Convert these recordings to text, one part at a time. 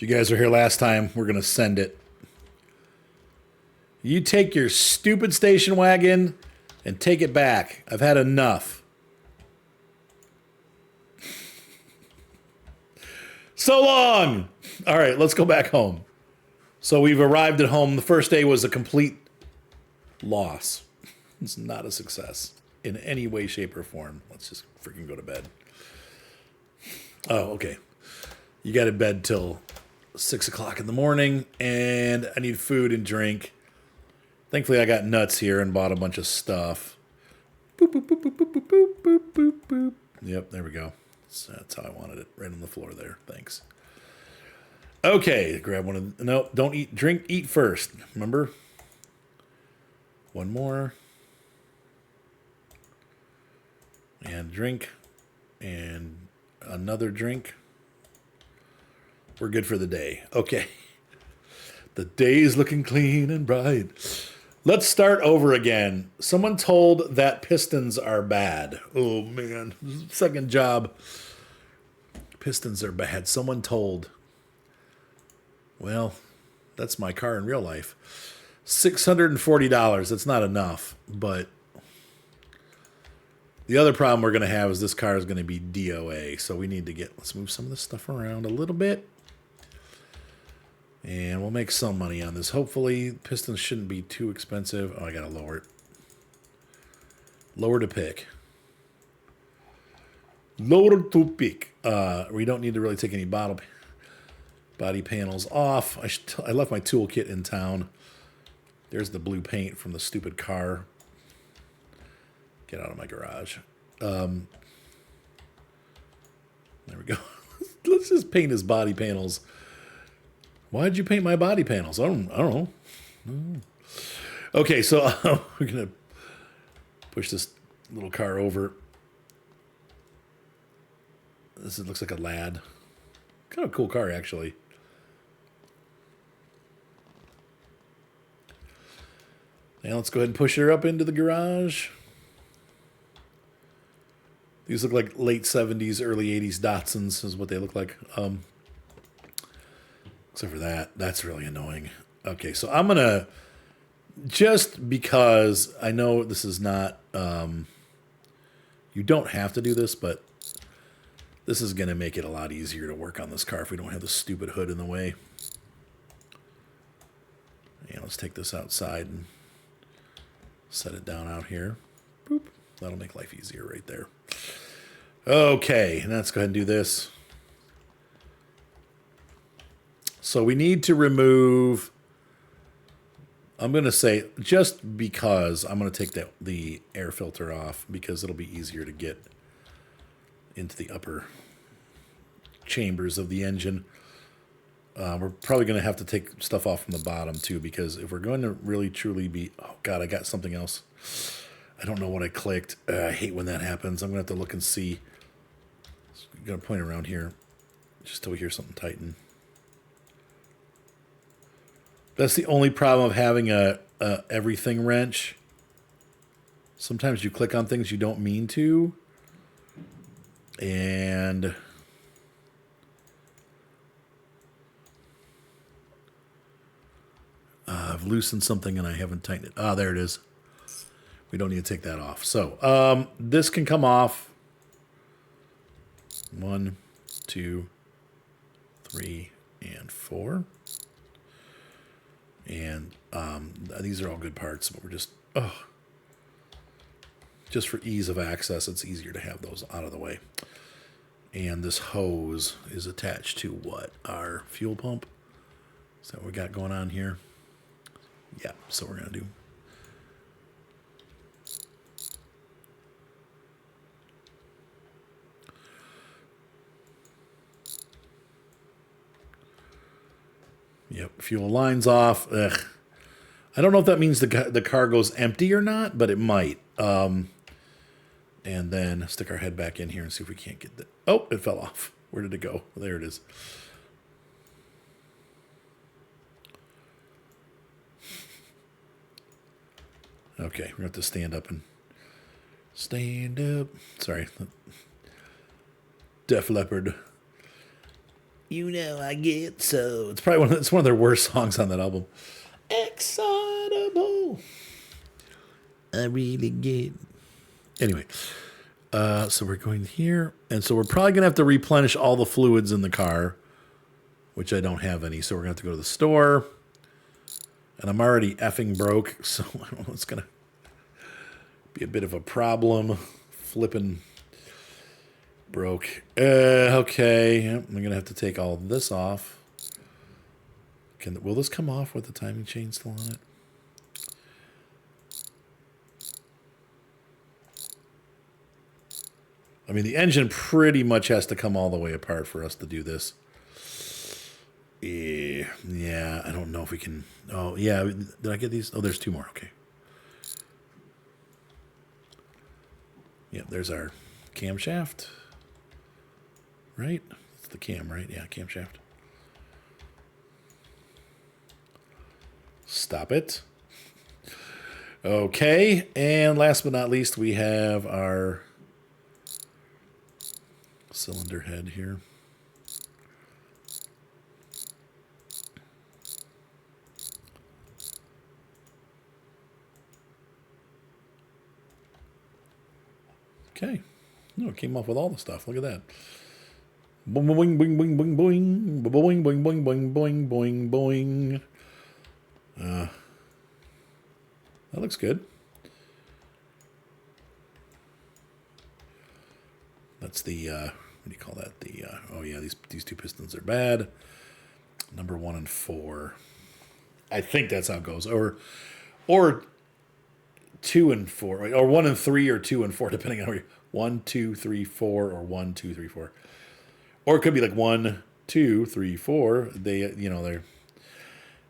you guys were here last time, we're going to send it. You take your stupid station wagon and take it back. I've had enough. So long! All right, let's go back home. So we've arrived at home. The first day was a complete loss. It's not a success in any way, shape, or form. Let's just freaking go to bed. Oh, okay. You got to bed till 6 o'clock in the morning, and I need food and drink. Thankfully, I got nuts here and bought a bunch of stuff. Boop, boop, boop, boop, boop, boop, boop, boop, boop. Yep, there we go. So that's how I wanted it, right on the floor there. Thanks. Okay, grab one of... No, don't eat. Drink, eat first. Remember? One more. And drink. And another drink. We're good for the day. Okay. The day is looking clean and bright. Let's start over again. Someone told that pistons are bad. Oh, man. Second job. Pistons are bad. Someone told. Well, that's my car in real life. $640. That's not enough. But the other problem we're going to have is this car is going to be DOA. So we need to get... Let's move some of this stuff around a little bit. And we'll make some money on this. Hopefully, pistons shouldn't be too expensive. Oh, I got to lower it. Lower to pick. Lower to pick. We don't need to really take any body panels off. I left my toolkit in town. There's the blue paint from the stupid car. Get out of my garage. There we go. Let's just paint his body panels. Why'd you paint my body panels? I don't know. Okay, so we're going to push this little car over. This looks like a Lad. Kind of a cool car, actually. Now let's go ahead and push her up into the garage. These look like late 70s, early 80s Datsuns is what they look like. Except for that. That's really annoying. Okay, so I'm going to, just because I know this is not, you don't have to do this, but this is going to make it a lot easier to work on this car if we don't have the stupid hood in the way. Yeah, let's take this outside and set it down out here. Boop. That'll make life easier right there. Okay, and let's go ahead and do this. So we need to remove, I'm going to say, just because, I'm going to take the air filter off because it'll be easier to get into the upper chambers of the engine. We're probably going to have to take stuff off from the bottom too, because if we're going to really truly be, oh God, I got something else. I don't know what I clicked. I hate when that happens. I'm going to have to look and see. So I'm going to point around here just till we hear something tighten. That's the only problem of having a everything wrench. Sometimes you click on things you don't mean to. And I've loosened something and I haven't tightened it. Ah, there it is. We don't need to take that off. So this can come off. 1, 2, 3, and 4. And these are all good parts, but we're just for ease of access, it's easier to have those out of the way. And this hose is attached to what? Our fuel pump? Is that what we got going on here? Yeah, so we're going to do. Yep, fuel line's off. Ugh. I don't know if that means the car goes empty or not, but it might. And then stick our head back in here and see if we can't get the... Oh, it fell off. Where did it go? There it is. Okay, we're going to have to stand up and... Stand up. Sorry. Def Leppard. You know I get so. It's probably it's one of their worst songs on that album. Excitable. I really get. Anyway, so we're going here, and so we're probably gonna have to replenish all the fluids in the car, which I don't have any. So we're gonna have to go to the store, and I'm already effing broke, so I don't know, it's gonna be a bit of a problem. Flipping broke. Okay, I'm gonna have to take all this off. Will this come off with the timing chain still on it? I mean, the engine pretty much has to come all the way apart for us to do this. Yeah, I don't know if we can. Oh, yeah. Did I get these? Oh, there's two more. Okay. Yep, there's our camshaft. Right? It's the cam, right? Yeah, camshaft. Stop it. Okay, and last but not least, we have our cylinder head here. Okay. No, it came off with all the stuff. Look at that. Boing, boing, boing, boing, boing, boing, boing, boing, boing, boing, boing, boing, boing. That looks good. That's the, what do you call that? The, oh yeah, these two pistons are bad. Number 1 and 4. I think that's how it goes. Or 2 and 4. Or 1 and 3 or 2 and 4, depending on where you 1, 2, 3, 4, or 1, 2, 3, 4. Or it could be like 1, 2, 3, 4. They, they're.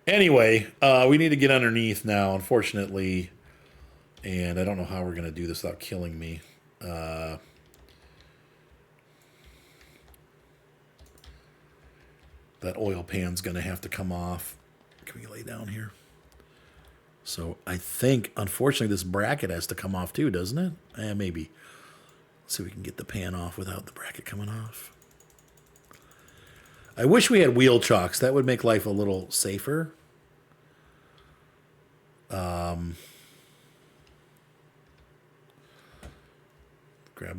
Anyway, we need to get underneath now, unfortunately. And I don't know how we're going to do this without killing me. That oil pan's going to have to come off. Can we lay down here? So I think, unfortunately, this bracket has to come off too, doesn't it? Maybe. Let's see if we can get the pan off without the bracket coming off. I wish we had wheel chocks. That would make life a little safer. Grab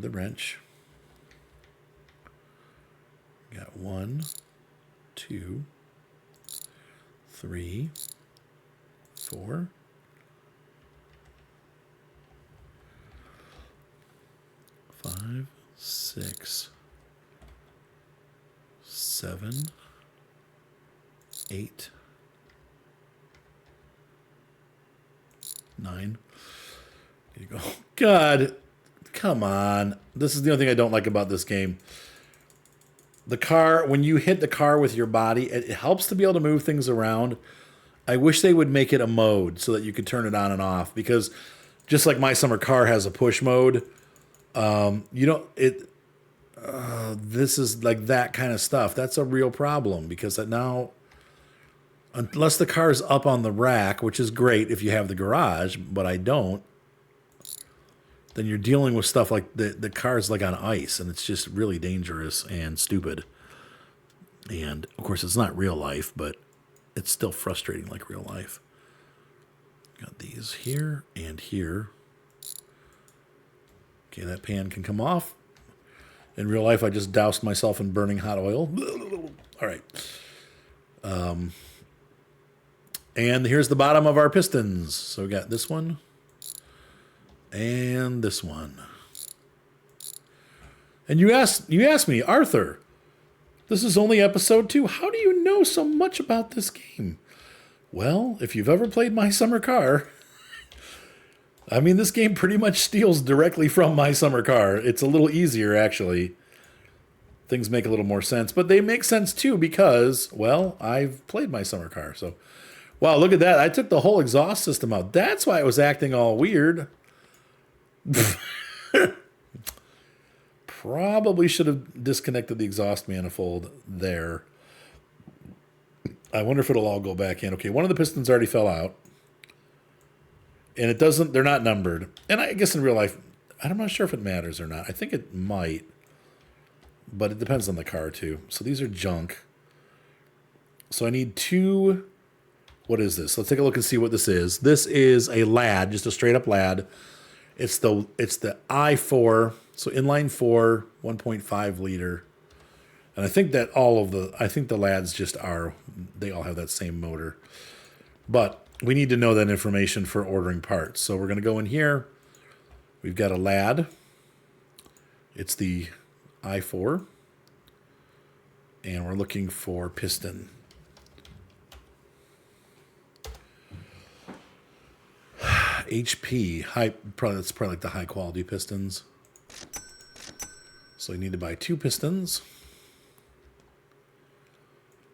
the wrench. Got 1, 2, 3, 4. 5, 6, 7, 8, 9. There you go. God, come on. This is the only thing I don't like about this game. The car, when you hit the car with your body, it helps to be able to move things around. I wish they would make it a mode so that you could turn it on and off, because just like My Summer Car has a push mode, this is like that kind of stuff. That's a real problem, because now, unless the car is up on the rack, which is great if you have the garage, but I don't, then you're dealing with stuff like the car's like on ice, and it's just really dangerous and stupid. And of course, it's not real life, but it's still frustrating like real life. Got these here and here. Okay, that pan can come off. In real life, I just doused myself in burning hot oil. All right. And here's the bottom of our pistons. So we got this one and this one. And you asked me, Arthur, this is only episode 2. How do you know so much about this game? Well, if you've ever played My Summer Car, I mean, this game pretty much steals directly from My Summer Car. It's a little easier, actually. Things make a little more sense, but they make sense too because, well, I've played My Summer Car. So, wow, look at that. I took the whole exhaust system out. That's why it was acting all weird. Probably should have disconnected the exhaust manifold there. I wonder if it'll all go back in. Okay, one of the pistons already fell out. And it doesn't, they're not numbered. And I guess in real life, I'm not sure if it matters or not. I think it might. But it depends on the car too. So these are junk. So I need two. What is this? Let's take a look and see what this is. This is a lad, just a straight up lad. It's the I4, so inline 4, 1.5 liter. And I think that the lads just they all have that same motor. But we need to know that information for ordering parts. So we're going to go in here. We've got a lad. It's the I4. And we're looking for piston. HP, that's probably like the high quality pistons. So we need to buy 2 pistons.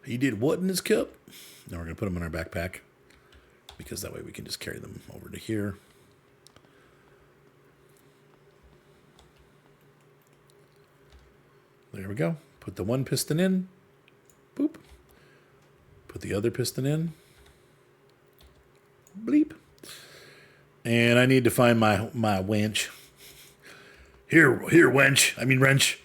He did what in his cup? Now we're going to put them in our backpack because that way we can just carry them over to here. There we go. Put the one piston in. Boop. Put the other piston in. Bleep. And I need to find my winch. Here, wench. I mean wrench.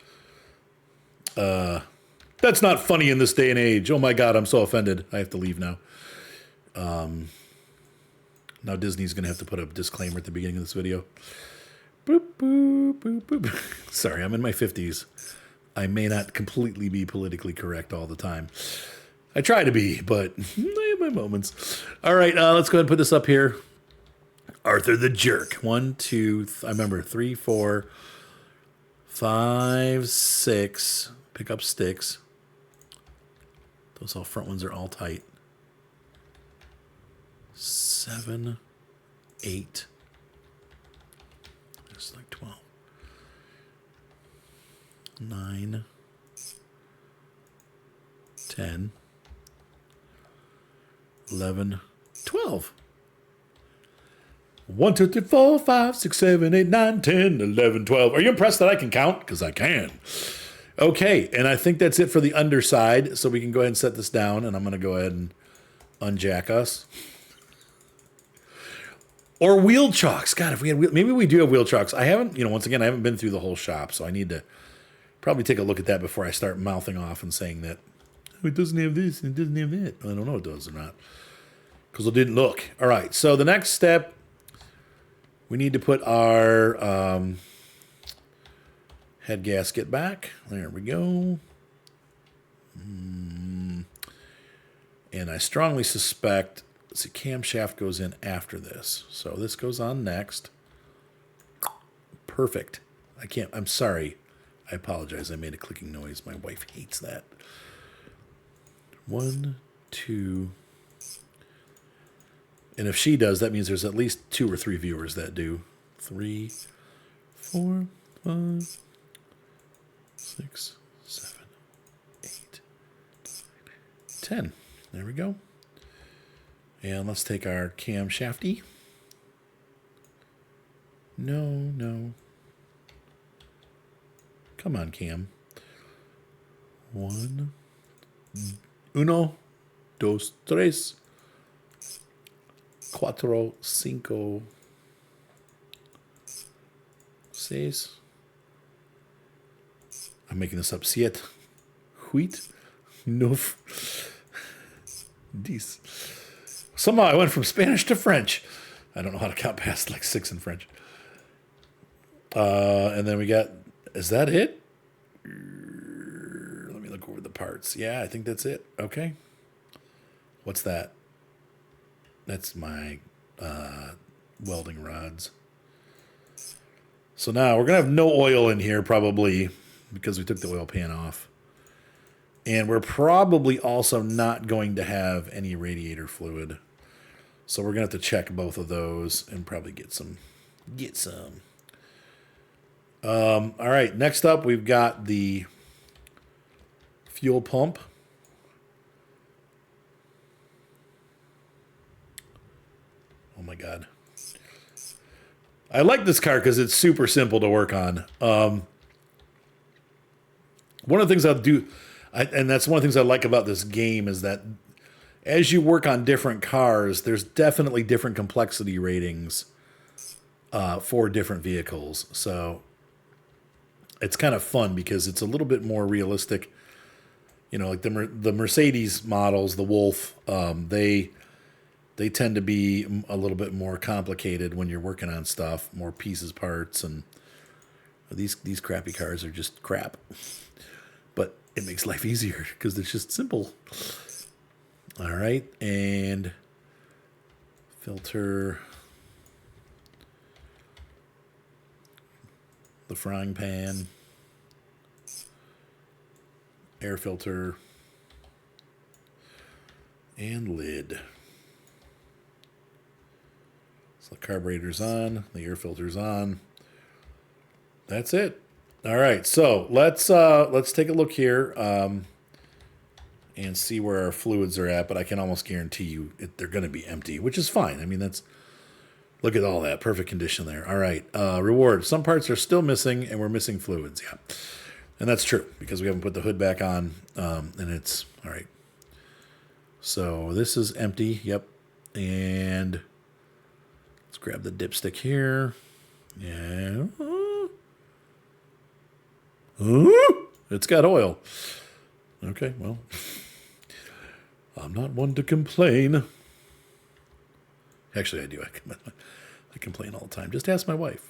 That's not funny in this day and age. Oh my God, I'm so offended. I have to leave now. Now Disney's going to have to put a disclaimer at the beginning of this video. Boop, boop, boop, boop. Sorry, I'm in my 50s. I may not completely be politically correct all the time. I try to be, but I have my moments. All right, let's go ahead and put this up here. Arthur the Jerk. 1, 2, I remember 3, 4, 5, 6. Pick up sticks. Those all front ones are all tight. 7, 8. There's like 12. 9, 10, 11, 12. 1, 2, 3, 4, 5, 6, 7, 8, 9, 10, 11, 12. Are you impressed that I can count? Because I can. Okay, and I think that's it for the underside. So we can go ahead and set this down, and I'm going to go ahead and unjack us. Or wheel chocks. God, if we had maybe we do have wheel chocks. I haven't, once again, I haven't been through the whole shop, so I need to probably take a look at that before I start mouthing off and saying that it doesn't have this and it doesn't have that. I don't know if it does or not because I didn't look. All right, so the next step, we need to put our head gasket back. There we go. And I strongly suspect, see, camshaft goes in after this. So this goes on next. Perfect. I'm sorry. I apologize. I made a clicking noise. My wife hates that. 1, 2. And if she does, that means there's at least 2 or 3 viewers that do. 3, 4, 5, 6, 7, 8, 9, 10. There we go. And let's take our camshafty. No. Come on, Cam. 1, 2, 3, 4, 5, 6. I'm making this up. 7, 8, 9, 10. Somehow I went from Spanish to French. I don't know how to count past like 6 in French. And then we got, is that it? Let me look over the parts. Yeah, I think that's it. Okay. What's that? That's my welding rods. So now we're going to have no oil in here probably because we took the oil pan off. And we're probably also not going to have any radiator fluid. So we're going to have to check both of those and probably get some. All right, next up we've got the fuel pump. Oh my God. I like this car because it's super simple to work on. One of the things I'll do, and that's one of the things I like about this game, is that as you work on different cars, there's definitely different complexity ratings for different vehicles. So it's kind of fun because it's a little bit more realistic You know, like the Mercedes models, the Wolf, they tend to be a little bit more complicated when you're working on stuff, more pieces, parts, and these crappy cars are just crap. But it makes life easier because it's just simple. All right, and filter the frying pan, air filter, and lid. So the carburetor's on, the air filter's on. That's it. All right, so let's take a look here and see where our fluids are at. But I can almost guarantee you they're going to be empty, which is fine. I mean, look at all that perfect condition there. All right, reward. Some parts are still missing, and we're missing fluids. Yeah, and that's true because we haven't put the hood back on, and it's all right. So this is empty. Yep, and let's grab the dipstick here. Yeah. It's got oil. Okay, well, I'm not one to complain. Actually, I do. I complain all the time. Just ask my wife.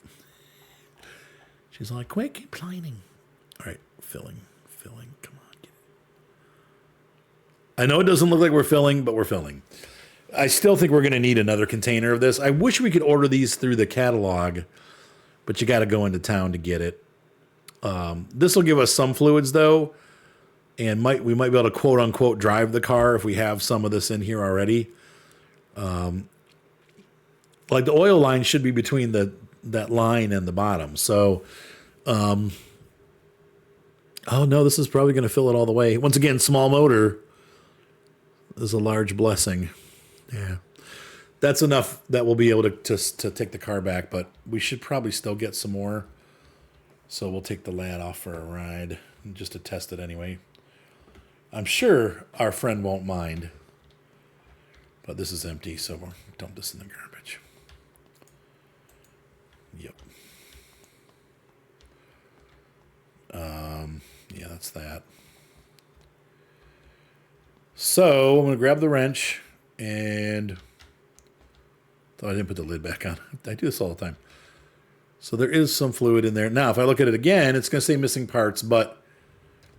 She's like, quit complaining. All right, filling. Come on. Get it. I know it doesn't look like we're filling, but we're filling. I still think we're going to need another container of this. I wish we could order these through the catalog, but you got to go into town to get it. This will give us some fluids, though, and we might be able to quote unquote drive the car if we have some of this in here already. Like the oil line should be between that line and the bottom. So, oh no, this is probably going to fill it all the way. Once again, small motor is a large blessing. Yeah, that's enough that we'll be able to take the car back, but we should probably still get some more. So we'll take the lad off for a ride just to test it anyway. I'm sure our friend won't mind. But this is empty, so we'll dump this in the garbage. Yep. Yeah, that's that. So I'm going to grab the wrench and... Thought I didn't put the lid back on. I do this all the time. So there is some fluid in there. Now, if I look at it again, it's going to say missing parts, but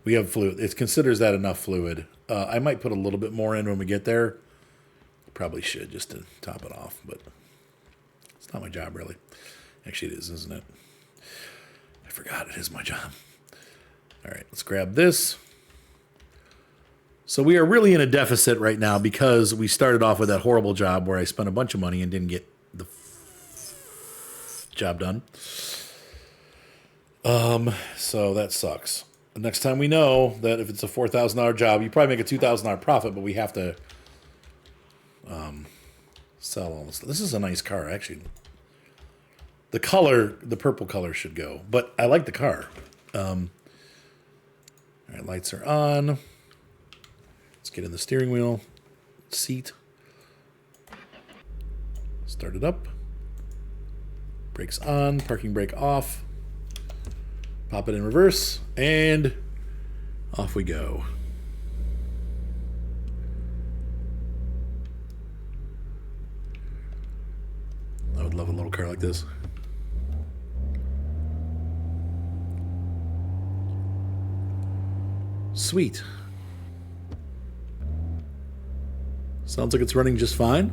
we have fluid. It considers that enough fluid. I might put a little bit more in when we get there. Probably should just to top it off, but it's not my job, really. Actually, it is, isn't it? I forgot it is my job. All right, let's grab this. So we are really in a deficit right now because we started off with that horrible job where I spent a bunch of money and didn't get the job done. So that sucks. The next time we know that if it's a $4,000 job, you probably make a $2,000 profit, but we have to sell all this stuff. This is a nice car, actually. The color, the purple color should go, but I like the car. All right, lights are on. Let's get in the steering wheel seat. Start it up. Brakes on, parking brake off. Pop it in reverse, and off we go. I would love a little car like this. Sweet. Sounds like it's running just fine.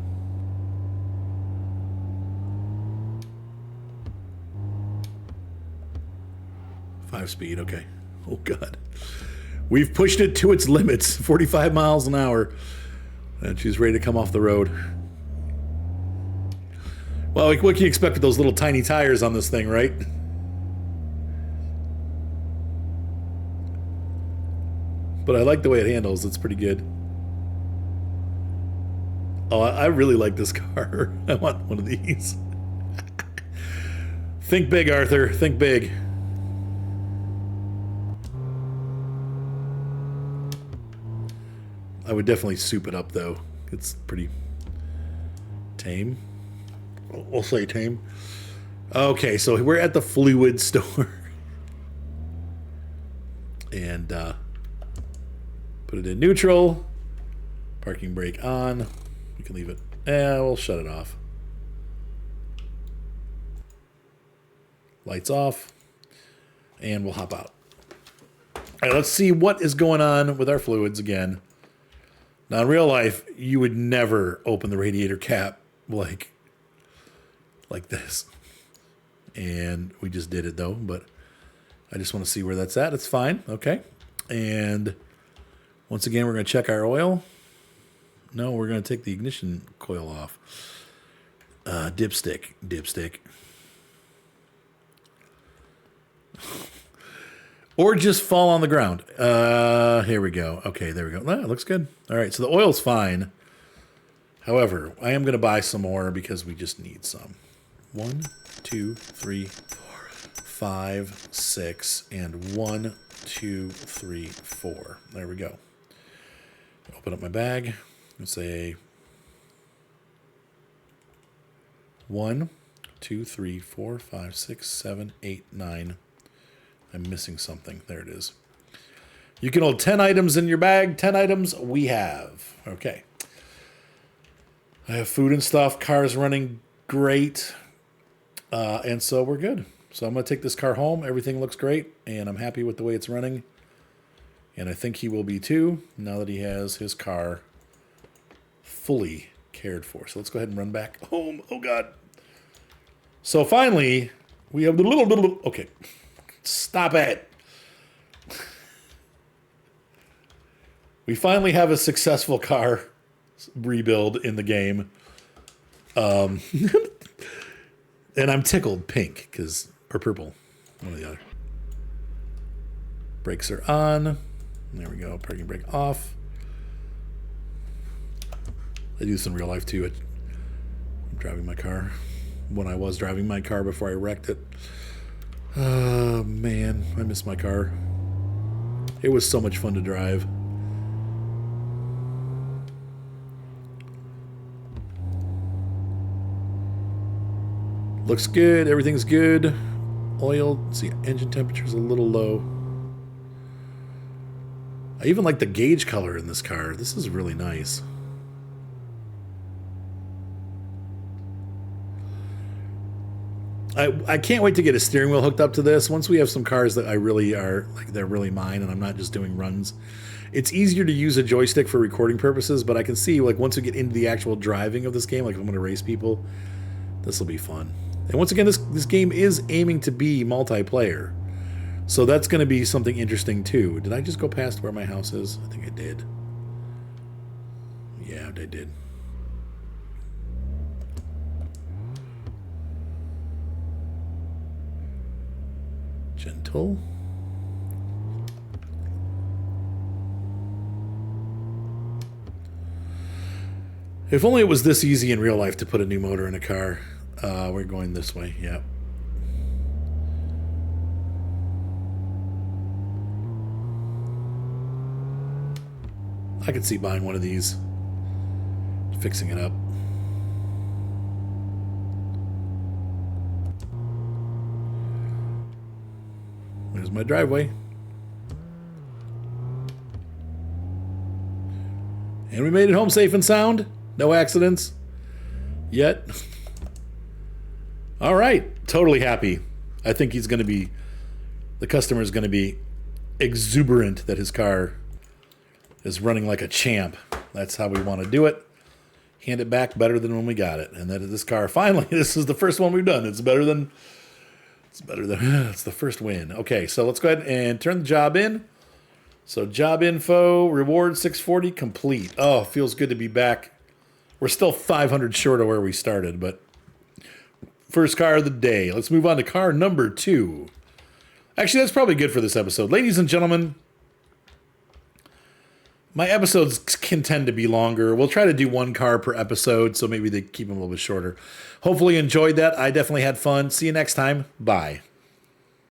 Speed, okay. Oh God, we've pushed it to its limits, 45 miles an hour, and she's ready to come off the road. Well, what can you expect with those little tiny tires on this thing, right? But I like the way it handles. It's pretty good. Oh, I really like this car. I want one of these. Think big, Arthur. Think big. I would definitely soup it up, though. It's pretty tame. We'll say tame. Okay, so we're at the fluid store. And Put it in neutral. Parking brake on. We can leave it. We'll shut it off. Lights off. And we'll hop out. All right, let's see what is going on with our fluids again. Now, in real life, you would never open the radiator cap like this. And we just did it, though. But I just want to see where that's at. It's fine. Okay. And once again, we're going to check our oil. No, we're going to take the ignition coil off. Dipstick. Or just fall on the ground. Here we go. Okay, there we go. That looks good. All right, so the oil's fine. However, I am going to buy some more because we just need some. 1, 2, 3, 4, 5, 6, and 1, 2, 3, 4. There we go. Open up my bag and say 1, 2, 3, 4, 5, 6, 7, 8, 9. I'm missing something. There it is. You can hold 10 items in your bag. 10 items we have. Okay. I have food and stuff. Car's running great. And so we're good. So I'm going to take this car home. Everything looks great. And I'm happy with the way it's running. And I think he will be too, now that he has his car fully cared for. So let's go ahead and run back home. Oh, God. So finally, we have the little... Okay. Stop it. We finally have a successful car rebuild in the game. And I'm tickled pink, or purple, one or the other. Brakes are on. There we go, parking brake off. I do this in real life too. I'm driving my car. When I was driving my car before I wrecked it. Oh, man, I miss my car. It was so much fun to drive. Looks good. Everything's good. Oil. Let's see, engine temperature's a little low. I even like the gauge color in this car. This is really nice. I can't wait to get a steering wheel hooked up to this. Once we have some cars that I really are, like, they're really mine and I'm not just doing runs. It's easier to use a joystick for recording purposes, but I can see, like, once we get into the actual driving of this game, like if I'm going to race people, this will be fun. And once again, this game is aiming to be multiplayer. So that's going to be something interesting too. Did I just go past where my house is? I think I did. Yeah, I did. Gentle. If only it was this easy in real life to put a new motor in a car. We're going this way, yeah. I could see buying one of these, fixing it up. There's my driveway. And we made it home safe and sound. No accidents yet. All right. Totally happy. I think he's going to be, the customer is going to be exuberant that his car is running like a champ. That's how we want to do it. Hand it back better than when we got it. And that this car, finally, this is the first one we've done. It's the first win. Okay, so let's go ahead and turn the job in. So job info, reward 640 complete. Oh, feels good to be back. We're still 500 short of where we started, but first car of the day. Let's move on to car number 2. Actually, that's probably good for this episode. Ladies and gentlemen, my episodes can tend to be longer. We'll try to do one car per episode, so maybe they keep them a little bit shorter. Hopefully you enjoyed that. I definitely had fun. See you next time. Bye.